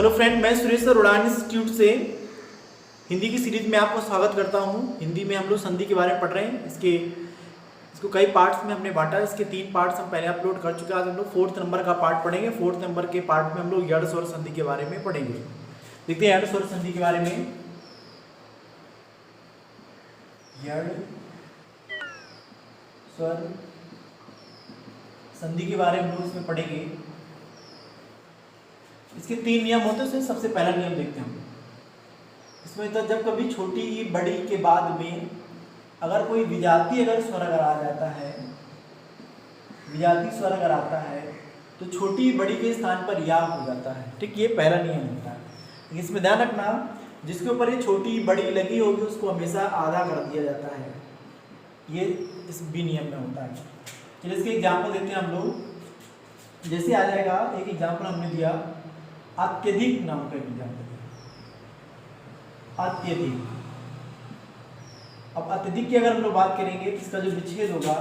Hello friend, मैं Suresh sir उड़ान institute से हिंदी की सीरीज में आपको स्वागत करता हूं। हिंदी में हम लोग संधि के बारे में पढ़ रहे हैं। इसको कई पार्ट्स में हमने बांटा है। इसके 3 पार्ट्स हम पहले अपलोड कर चुके हैं। आज हम लोग 4th नंबर का पार्ट पढ़ेंगे। 4th नंबर के पार्ट में हम लोग यड़ स्वर संधि के बारे में पढ़ेंगे। देखते हैं यड़ स्वर संधि के बारे में। यड़ स्वर संधि के बारे में हम लोग इसमें पढ़ेंगे। इसके 3 नियम होते हैं। सबसे पहला नियम देखते हैं हम। इसमें तो जब कभी छोटी बड़ी के बाद में अगर कोई विजाती स्वर अगर आ जाता है, विजाती स्वर अगर आता है तो छोटी बड़ी के स्थान पर या हो जाता है। ठीक, ये पहला नियम होता है। इसमें ध्यान रखना, जिसके ऊपर ये छोटी बड़ी लगी होगी उसको हमेशा आधा कर दिया जाता है। ये इस बी नियम में होता है। चलिए इसके एग्जाम्पल देते हैं हम लोग। जैसे आ जाएगा, एक एग्जाम्पल हमने दिया अत्यधिक नाम का एग्जाम्पल। अत्यधिक। अब अत्यधिक की अगर हम लोग बात करेंगे तो इसका जो विच्छेद होगा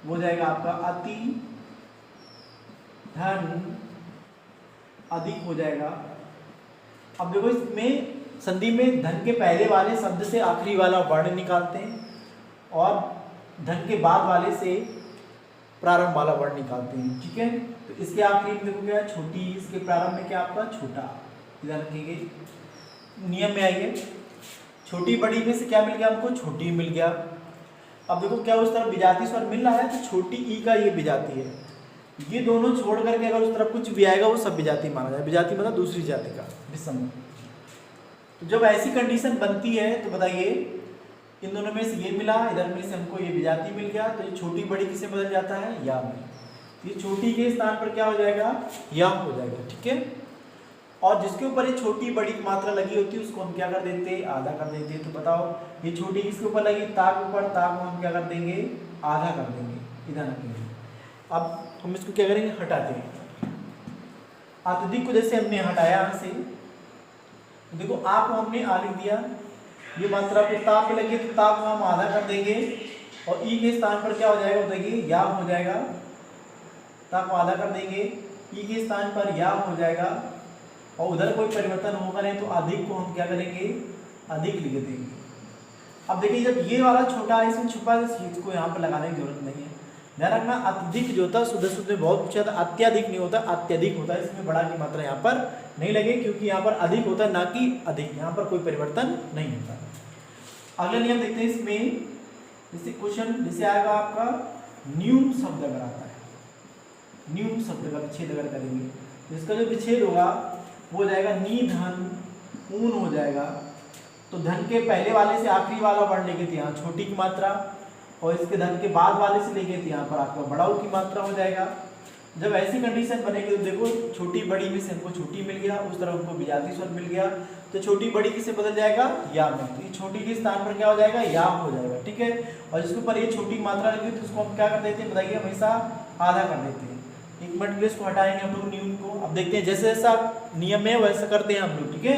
वो जाएगा आपका अति धन अधिक हो जाएगा। अब देखो, इसमें संधि में धन के पहले वाले शब्द से आखिरी वाला वर्ण निकालते हैं और धन के बाद वाले से प्रारंभ वाला वर्ण निकालते हैं। ठीक है, तो इसके आखिरी में देखो क्या है, छोटी। इसके प्रारंभ में क्या आपका छोटा। ध्यान रखिए, नियम में आइए। छोटी बड़ी में से क्या मिल गया हमको, छोटी मिल गया। अब देखो क्या उस तरफ विजाती स्वर मिल रहा है तो छोटी ई का ये विजाती है। ये दोनों छोड़ करके अगर उस तरफ कुछ भी आएगा वो सब विजाती माना जाए। विजाती मतलब दूसरी जाति का विषम। तो जब ऐसी कंडीशन बनती है तो बताइए, इन दोनों में से ये मिला, इधर में से हमको ये विजाती मिल गया, तो ये छोटी बड़ी किसे बदल जाता है, या में। ये छोटी के स्थान पर क्या हो जाएगा, या हो जाएगा। ठीक है, और जिसके ऊपर ये छोटी बड़ी की मात्रा लगी होती है उसको हम क्या कर देते हैं, आधा कर देते हैं। तो बताओ, ये छोटी किसके ऊपर लगी, ता के ऊपर। ता को हम क्या कर देंगे, आधा कर देंगे। इधर रखेंगे। अब हम इसको क्या करेंगे, हटाते हैं। अत्यधिक को जैसे हमने हटाया यहाँ से, देखो आ को हमने आ लिख दिया, ये मात्रा पे ता पे लगी तो ता को हम आधा कर देंगे और ई के स्थान पर क्या हो जाएगा, बताइए, या हो जाएगा। ता को आधा कर देंगे, ई के स्थान पर या हो जाएगा और उधर कोई परिवर्तन होगा नहीं तो अधिक को हम क्या करेंगे, अधिक लिख देंगे। अब देखिए, जब ये वाला छोटा है इसमें छुपा है, इसको यहाँ पर लगाने की जरूरत नहीं है। ध्यान रखना, अत्यधिक जो होता है शुद्ध में बहुत पूछा था, अत्यधिक नहीं होता, अत्यधिक होता है। इसमें बड़ा की मात्रा यहाँ पर नहीं लगे क्योंकि यहाँ पर अधिक होता है, ना कि अधिक। यहाँ पर कोई परिवर्तन नहीं होता। अगला नियम देखते हैं इसमें। जैसे क्वेश्चन जैसे आएगा आपका न्यून शब्द अगर आता है, न्यून शब्द का विच्छेद अगर करेंगे तो इसका जो विच्छेद होगा वो जाएगा नी धन ऊन हो जाएगा। तो धन के पहले वाले से आखिरी वाला वर्ण लेके थे यहाँ छोटी की मात्रा, और इसके धन के बाद वाले से लेके थे यहाँ पर आपका बड़ाऊ की मात्रा हो जाएगा। जब ऐसी कंडीशन बनेगी तो देखो, छोटी बड़ी में से हमको छोटी मिल गया, उस तरफ हमको विजाती स्वर मिल गया, तो छोटी बड़ी किसे बदल जाएगा, या में। तो ये छोटी के स्थान पर क्या हो जाएगा, या हो जाएगा। ठीक है, और जिसके ऊपर ये छोटी मात्रा लगी तो उसको हम क्या कर देते हैं, बताइए, हमेशा आधा कर देते हैं। एक मिनट के लिए इसको हटाएंगे हम लोग न्यून को। अब देखते हैं जैसे जैसा नियम है वैसा करते हैं हम लोग। ठीक है,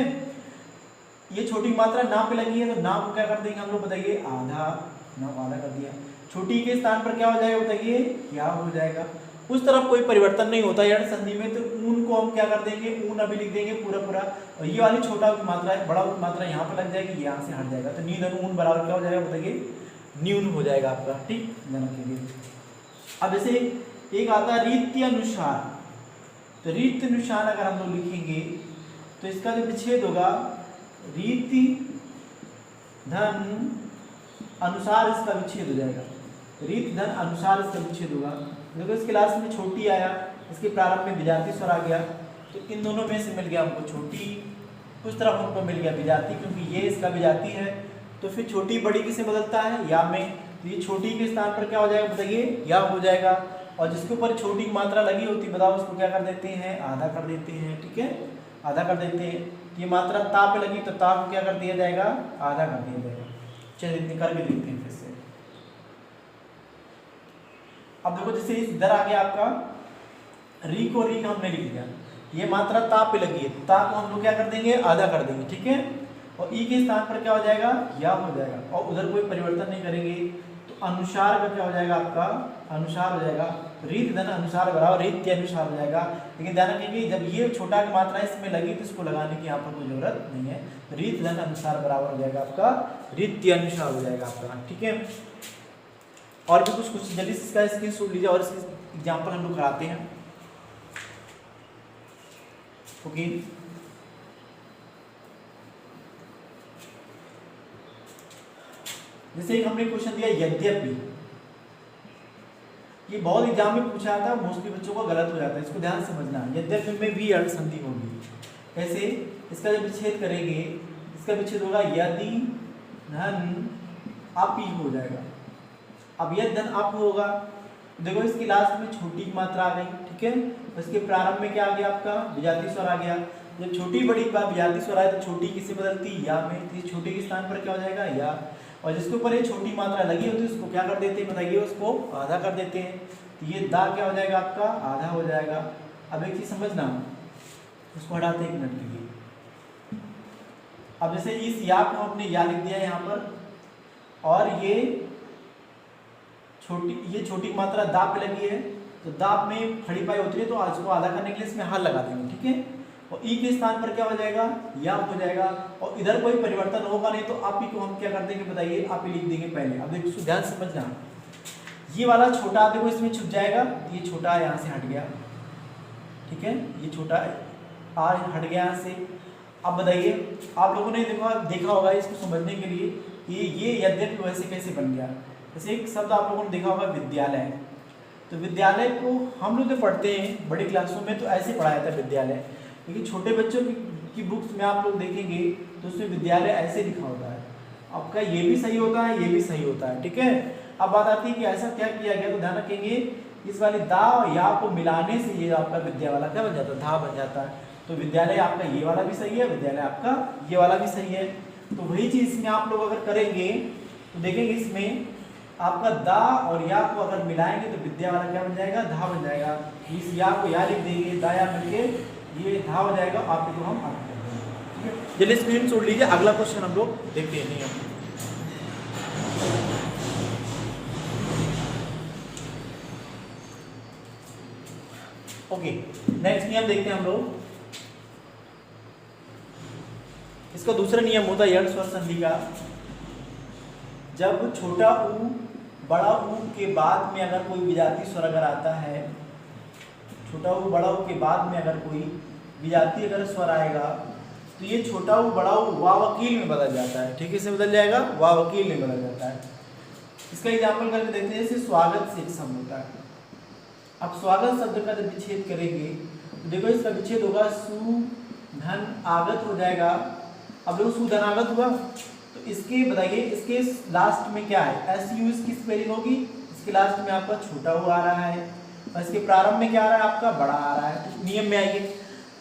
ये छोटी मात्रा नाम पे लगी है तो नाम को क्या कर देंगे हम लोग, बताइए, आधा। नाम आधा कर दिया, छोटी के स्थान पर क्या हो जाएगा, बताइए, क्या हो जाएगा। उस तरफ कोई परिवर्तन नहीं होता यड़ संधि में, तो ऊन को हम क्या कर देंगे, ऊन अभी लिख देंगे पूरा पूरा। और ये वाली छोटा की मात्रा है, बड़ा की मात्रा यहाँ पर लग जाएगी, यहाँ से हट जाएगा। तो नी धन ऊन बराबर क्या हो जाएगा, बताइए, न्यून हो जाएगा आपका। ठीक, ध्यान रखिए। अब जैसे एक आता है रीति अनुसार, तो रीति अनुसार अगर हम लोग लिखेंगे तो इसका जो विच्छेद होगा, रीति धन अनुसार इसका विच्छेद हो जाएगा। रीति धन अनुसार इसका विच्छेद होगा। देखो, इस क्लास में छोटी आया, इसके प्रारंभ में विजाती स्वर आ गया, तो इन दोनों में से मिल गया हमको छोटी, उस तरफ हमको मिल गया विजाती, क्योंकि ये इसका विजाती है। तो फिर छोटी बड़ी किसे बदलता है, या में। तो ये छोटी के स्थान पर क्या हो जाएगा, बताइए, या हो जाएगा। और जिसके ऊपर छोटी मात्रा लगी होती, बताओ, उसको क्या कर देते हैं, आधा कर देते हैं। ठीक है, आधा कर देते हैं। ये मात्रा ता पे लगी तो ता को क्या कर दिया जाएगा, आधा कर दिया जाएगा। चलिए इतनी करके देखते हैं फिर से। अब देखो, जैसे इधर आ गया आपका री को री का हमने लिख दिया, ये मात्रा ता पे लगी है, ता को हम लोग क्या कर देंगे, आधा कर देंगे। ठीक है, और ई के स्थान पर क्या हो जाएगा, या हो जाएगा। और उधर कोई परिवर्तन नहीं करेंगे तो अनुसार का क्या हो जाएगा आपका, अनुसार हो जाएगा, रीत धन अनुसार बराबर रीत के अनुसार हो जाएगा। लेकिन ध्यान रखिए कि जब ये छोटा की मात्रा इसमें लगी तो इसको लगाने की यहाँ पर कोई जरूरत नहीं है, रीत धन अनुसार बराबर हो जाएगा आपका, रीत के अनुसार हो जाएगा आपका, ठीक है। और भी कुछ जल्दी से इसका स्क्रीनशॉट लीजिए और इसके एग्जाम्पल हम लोग कराते हैं। ओके, जैसे एक हमने क्वेश्चन दिया यद्यपि, ये बहुत एग्जाम में पूछा था, मोस्टली बच्चों का गलत हो जाता है, इसको ध्यान समझना। यद्यपि में भी अर्ध संधि होगी, कैसे, इसका जब विच्छेद करेंगे, इसका विच्छेद होगा यदि धन अप ही हो जाएगा। अब यदि धन अप होगा, देखो इसकी लास्ट में छोटी की मात्रा आ गई, ठीक है, इसके प्रारंभ में क्या आ गया आपका, विजातीय स्वर आ गया। जब छोटी बड़ी बात विजातीय स्वर आए तो छोटी किससे बदलती, या में, तो छोटी के स्थान पर क्या हो जाएगा, या, और जिसके ऊपर ये छोटी मात्रा लगी होती है उसको क्या कर देते हैं बताइए, उसको आधा कर देते हैं, तो ये दा क्या हो जाएगा आपका, आधा हो जाएगा। अब एक चीज समझना, उसको हटाते 1 मिनट के लिए। अब जैसे इस या को हमने या लिख दिया यहाँ पर, और ये छोटी मात्रा दा पे लगी है, तो दाब में खड़ी पाई होती है, तो आज को आधा करने के लिए इसमें हल लगा देंगे, ठीक है। और ई के स्थान पर क्या हो जाएगा, या हो जाएगा, और इधर कोई परिवर्तन होगा नहीं तो आप ही को हम क्या कर देंगे बताइए, आप ही लिख देंगे पहले। अब देखो ध्यान समझना, ये वाला छोटा देखो इसमें छुप जाएगा, ये छोटा यहाँ से हट गया, ठीक है, ये छोटा आर हट गया यहाँ से। अब बताइए आप लोगों ने देखा होगा इसको समझने के लिए ये यद्यपि वैसे कैसे बन गया। जैसे एक शब्द आप लोगों ने देखा होगा विद्यालय, तो विद्यालय को हम लोग जो पढ़ते हैं बड़ी क्लासों में तो ऐसे पढ़ाया जाता है विद्यालय, लेकिन छोटे बच्चों की बुक्स में आप लोग देखेंगे तो उसमें विद्यालय ऐसे लिखा होता है। आपका ये भी सही होता है, ये भी सही होता है, ठीक है। अब बात आती है कि ऐसा क्या किया गया, तो ध्यान रखेंगे इस वाले दा और या को मिलाने से ये आपका विद्या वाला क्या बन जाता है, धा बन जाता है। तो विद्यालय आपका ये वाला भी सही है, विद्यालय आपका ये वाला भी सही है। तो वही चीज इसमें आप लोग अगर करेंगे तो देखेंगे इसमें आपका दा और या को अगर मिलाएंगे तो विद्या वाला क्या बन जाएगा, धा बन जाएगा। इस या को या लिख देंगे, दा या मिलके ये धा हो जाएगा, आपको हम अर्थ कर देंगे, ठीक है। चलिए स्क्रीन छोड़ लीजिए, अगला क्वेश्चन हम लोग देखते हैं। नियम ओके, नेक्स्ट नियम देखते हैं हम लोग। इसका दूसरा नियम होता है यण स्वर संधि का। जब छोटा ऊ बड़ा ऊ के बाद में अगर कोई विजातीय स्वर अगर आता है, छोटा ऊ बड़ा ऊ के बाद में अगर कोई विजातीय अगर स्वर आएगा तो ये छोटा ऊ बड़ा ऊ वा वकील में बदल जाता है, ठीक है, इसे बदल जाएगा, वा वकील में बदल जाता है। इसका एग्जाम्पल करके देखते हैं। जैसे स्वागत से एक शब्द होता है, अब स्वागत शब्द का जब विच्छेद करेंगे तो देखो इसका विच्छेद होगा सु धन आगत हो जाएगा। अब देखो सु धन आगत हुआ तो इसके बताइए, इसके लास्ट में क्या है, एस यू इसकी स्पेलिंग होगी, इसके लास्ट में आपका छोटा ऊ आ रहा है और इसके प्रारंभ में क्या आ रहा है, आपका बड़ा आ रहा है। तो नियम में आइए,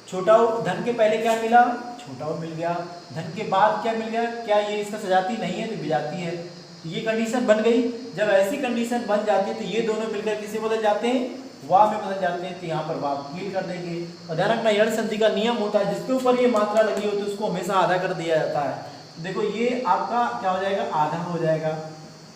छोटा ऊ धन के पहले क्या मिला, छोटा ऊ मिल गया, धन के बाद क्या मिल गया, क्या ये इसका सजाती नहीं है तो विजाती है, तो ये कंडीशन बन गई। जब ऐसी कंडीशन बन जाती है तो ये दोनों मिलकर किसे बदल जाते हैं, वा में बदल जाते हैं, तो यहाँ पर वा वकील कर देंगे। और ध्यान रखना यण संधि का नियम होता है जिसके ऊपर ये मात्रा लगी होती है उसको हमेशा आधा कर दिया जाता है। देखो ये आपका क्या हो जाएगा, आधा हो जाएगा।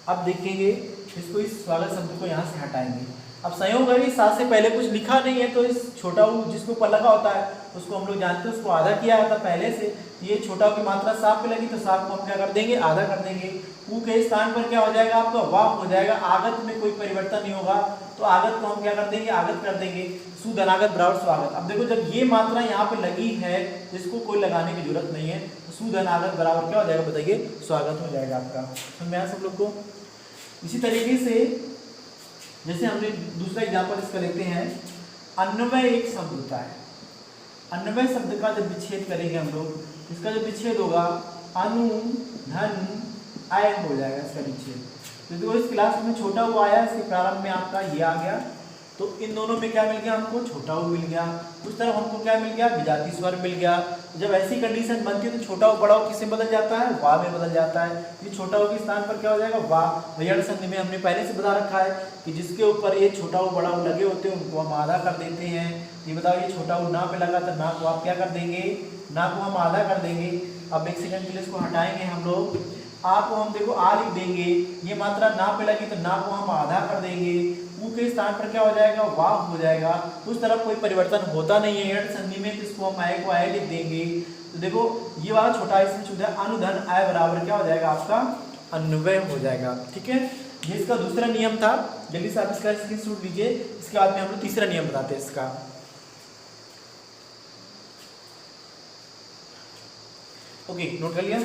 अब देखेंगे इसको, इस स्वागत शब्द को यहाँ से हटाएंगे। अब संयोग है साथ से पहले कुछ लिखा नहीं है तो इस छोटा ऊ जिसके ऊपर लगा होता है उसको हम लोग जानते हैं, उसको आधा किया जाता पहले से। ये छोटा की मात्रा साफ पे लगी तो साफ को हम क्या कर देंगे, आधा कर देंगे। ऊ के स्थान पर क्या हो जाएगा, आपका वाह हो जाएगा। आगत में कोई परिवर्तन नहीं होगा तो आगत को हम क्या कर देंगे, आगत कर देंगे। सुधनागत बराबर स्वागत। अब देखो जब ये मात्रा यहाँ पे लगी है जिसको कोई लगाने की जरूरत नहीं है तो सुधनागत बराबर क्या हो जाएगा बताइए, स्वागत हो जाएगा आपका। समझ में आया सब लोग को। इसी तरीके से जैसे हमने दूसरा एग्जाम्पल इसका लेते हैं, अन्वय एक शब्द होता है। अन्वय शब्द का जब विच्छेद करेंगे हम लोग, इसका जो विच्छेद होगा अनु धन आय हो जाएगा इसका विच्छेद। तो देखो इस क्लास में छोटा वो आया, इसके प्रारंभ में आपका ये आ गया, तो इन दोनों में क्या मिल गया हमको, छोटा वो मिल गया। उस तरफ हमको क्या मिल गया, विजातीय स्वर मिल गया। जब ऐसी कंडीशन बनती है तो छोटा वो बड़ा वो किससे बदल जाता है, वा में बदल जाता है। ये छोटा वो के स्थान पर क्या हो जाएगा, वा। यण संधि में हमने पहले से बता रखा है कि जिसके ऊपर ये छोटा वो बड़ा वो लगे होते हैं उनको हम आधा कर देते हैं। ये बताओ ये छोटा वो ना पे लगा तो ना को आप क्या कर देंगे, ना को हम आधा कर देंगे। अब एक सेकंड के लिए इसको हटाएंगे हम लोग। आ को हम देखो आ लिख देंगे, ये मात्रा ना पे लगी तो ना को हम आधा कर देंगे, ऊ के स्थान पर क्या हो जाएगा, वाह हो जाएगा। उस तरफ कोई परिवर्तन होता नहीं है यड़ संधि में, तो इसको हम आय को आय लिख देंगे। तो देखो ये वाला छोटा इसमें छूटा, अनुधन आय बराबर क्या हो जाएगा आपका अन्वय हो जाएगा। ठीक है, ये इसका दूसरा नियम था। जल्दी से आप इसका स्क्रीनशॉट लीजिए, इसके बाद में हम लोग तीसरा नियम बताते हैं इसका। ओके, नोट कर लिया।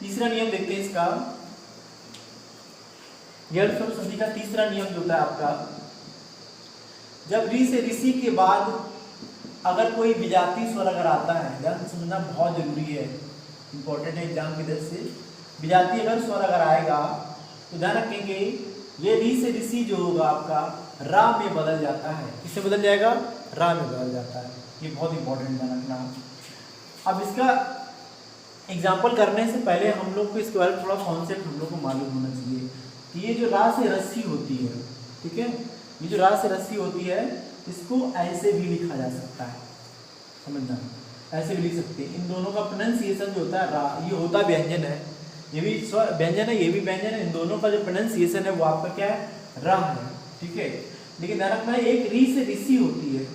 तीसरा नियम देखते हैं इसका, यड़ स्वर संधि का तीसरा नियम जो होता है आपका, जब री से ऋषि के बाद अगर कोई विजातीय स्वर अगर आता है, ध्यान समझना बहुत जरूरी है, इंपॉर्टेंट है एग्जाम की दृष्टि से। विजातीय अगर स्वर अगर आएगा तो ध्यान रखेंगे ये री से ऋषि जो होगा आपका रा में बदल जाता है। किससे बदल जाएगा, रा में बदल जाता है। ये बहुत इंपॉर्टेंट ध्यान रखना। अब इसका एग्जाम्पल करने से पहले हम लोग को इसके बारे में थोड़ा कॉन्सेप्ट हम लोग को मालूम होना चाहिए कि ये जो रा से रस्सी होती है, ठीक है, ये जो रा से रस्सी होती है इसको ऐसे भी लिखा जा सकता है, समझना, ऐसे भी लिख सकते हैं। इन दोनों का प्रोनाउंसिएशन जो होता है रा, ये होता व्यंजन है, ये भी व्यंजन है, ये भी व्यंजन है। इन दोनों का जो प्रोनाउंसिएशन है वो आपका क्या है, रा है। ठीक है, लेकिन ध्यान रखना है एक री से ऋषि होती है,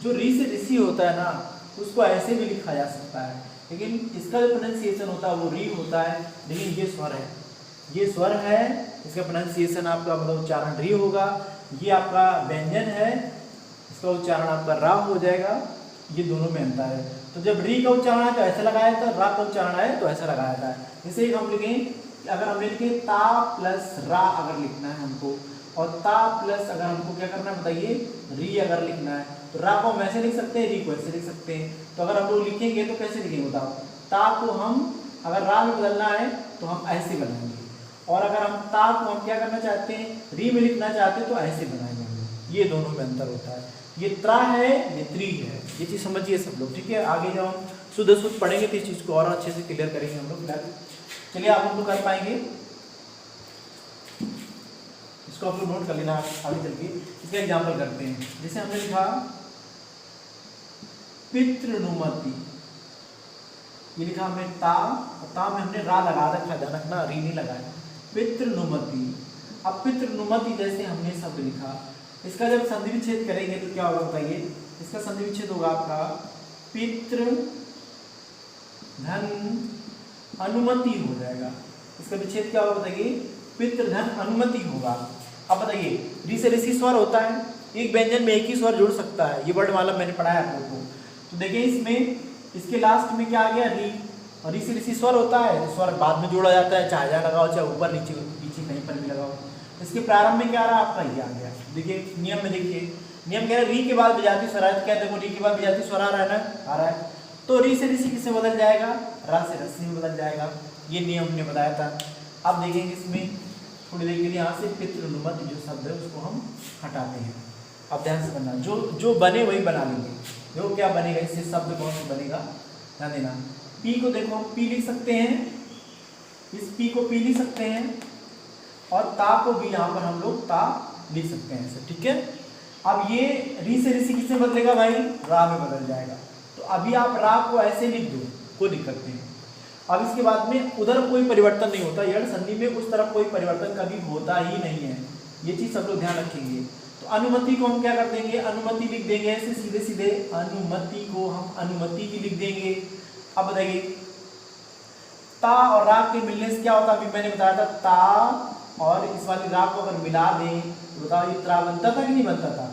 जो री से ऋषि होता है ना उसको ऐसे भी लिखा जा सकता है, लेकिन इसका जो प्रोनाउंसिएशन होता है वो री होता है। लेकिन ये स्वर है, ये स्वर है, इसका प्रोनाउंसिएशन आपका मतलब उच्चारण री होगा। ये आपका व्यंजन है, इसका उच्चारण आपका रा हो जाएगा। ये दोनों में अंतर है। तो जब री का उच्चारण है तो ऐसा लगाया था, रा का उच्चारण है तो ऐसा लगाया था। जैसे हम लिखें, अगर हम लिखे ता प्लस रा अगर लिखना है हमको, और ता प्लस अगर हमको क्या करना है बताइए, री अगर लिखना है, तो रा को हम ऐसे लिख सकते हैं, री को ऐसे लिख सकते हैं। तो अगर हम लोग लिखेंगे तो कैसे लिखेंगे बताओ, ता को हम अगर रा में बदलना है तो हम ऐसे बनाएंगे, और अगर हम ता को हम क्या करना चाहते हैं, री में लिखना चाहते हैं तो ऐसे बनाएंगे। ये दोनों में अंतर होता है। ये त्रा है, ये त्री है, ये चीज़ समझिए सब लोग। ठीक है, आगे जब हम शुद्ध पढ़ेंगे तो इस चीज़ को और अच्छे से क्लियर करेंगे हम लोग। चलिए आप लोग कर पाएंगे, इसको आप लोग नोट कर लेना आगे चल के। इसका एग्जाम्पल करते हैं। जैसे हमने लिखा पितृनुमति, ये लिखा हमने ता, और ता में हमने रा लगा रखा, ध्यान रखना री नहीं लगाया। पितृनुमति, अब पितृनुमति जैसे हमने शब्द लिखा, इसका जब संधि विच्छेद करेंगे तो क्या होगा बताइए। इसका संधि विच्छेद होगा आपका पितृ धन अनुमति हो जाएगा। इसका विच्छेद क्या होगा बताइए, पितृधन अनुमति होगा। अब बताइए री से ऋषि स्वर होता है, एक व्यंजन में एक ही स्वर जुड़ सकता है, ये वर्णमाला मैंने पढ़ाया आप लोगों को। तो देखिए इसमें इसके लास्ट में क्या आ गया, री, और री से ऋषि स्वर होता है तो स्वर बाद में जोड़ा जाता है, चाहे जहाँ लगाओ चाहे ऊपर नीचे पीछे कहीं पर भी लगाओ। इसके प्रारंभ में क्या आ रहा है आपका, ये आ गया। देखिए नियम में, देखिए नियम कह रहा है री के बाद विजातीय स्वर आया, क्या देखो री के बाद विजातीय स्वर आ रहा है ना, आ रहा है, तो री से ऋषि किससे बदल जाएगा, रा से रस्सी में बदल जाएगा। ये नियम हमने बताया था। अब देखेंगे इसमें थोड़ी देर के लिए यहाँ से पितृनुमति जो शब्द है उसको हम हटाते हैं। अब ध्यान से करना, जो बने वही बना लेंगे। जो क्या बनेगा, इससे शब्द कौन सा बनेगा, ध्यान देना। पी को देखो पी लिख सकते हैं, इस पी को पी लिख सकते हैं, और ता को भी यहाँ पर हम लोग ता लिख सकते हैं ऐसे। ठीक है, अब ये री से ऋषि किससे बदलेगा भाई, रा में बदल जाएगा। तो अभी आप रा को ऐसे लिख दो, कोई दिक्कत नहीं। अब इसके बाद में उधर कोई परिवर्तन नहीं होता, यड़ संधि में उस तरफ कोई परिवर्तन कभी होता ही नहीं है। ये चीज सब लोग ध्यान रखेंगे। तो अनुमति को हम क्या कर देंगे, अनुमति लिख देंगे ऐसे सीधे सीधे, अनुमति को हम अनुमति की लिख देंगे। अब बताइए ता और रा के मिलने से क्या होता है, अभी मैंने बताया था ता और इस वाली रा को अगर मिला दें तो बताओ ये त्रा बनता था कि नहीं बनता था।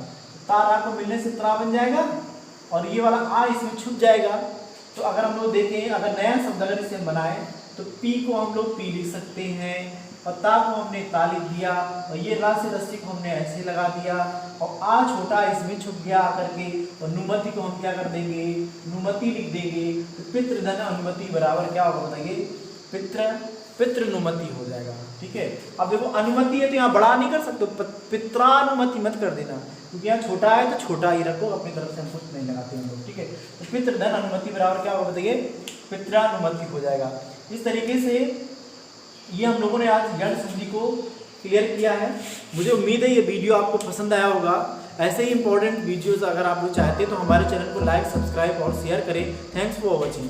ता रा को मिलने से त्रा बन जाएगा, और ये वाला आ इसमें छुप जाएगा। तो अगर हम लोग देखें, अगर नया शब्द अगर इसे हम बनाए तो पी को हम लोग पी लिख सकते हैं, और ता को हमने ता लिख दिया, और ये रा से रस्सी को हमने ऐसे लगा दिया, और आ छोटा इसमें छुप गया आकर के, और नुमति को हम क्या कर देंगे, नुमति लिख देंगे। तो पितृधन अनुमति बराबर क्या होगा बताइए, पितृनुमति हो जाएगा। ठीक है, अब देखो अनुमति है तो यहाँ बड़ा नहीं कर सकते, पित्रानुमति मत कर देना, क्योंकि यहाँ छोटा है तो छोटा ही रखो, अपनी तरफ से हम कुछ नहीं लगाते हम लोग। ठीक है, तो पितृधन अनुमति बराबर क्या होगा बताइए, पित्रानुमति हो जाएगा। इस तरीके से ये हम लोगों ने आज यड़ संधि को क्लियर किया है। मुझे उम्मीद है ये वीडियो आपको पसंद आया होगा। ऐसे ही इंपॉर्टेंट वीडियोस अगर आप लोग चाहते हैं तो हमारे चैनल को लाइक, सब्सक्राइब और शेयर करें। Thanks for watching.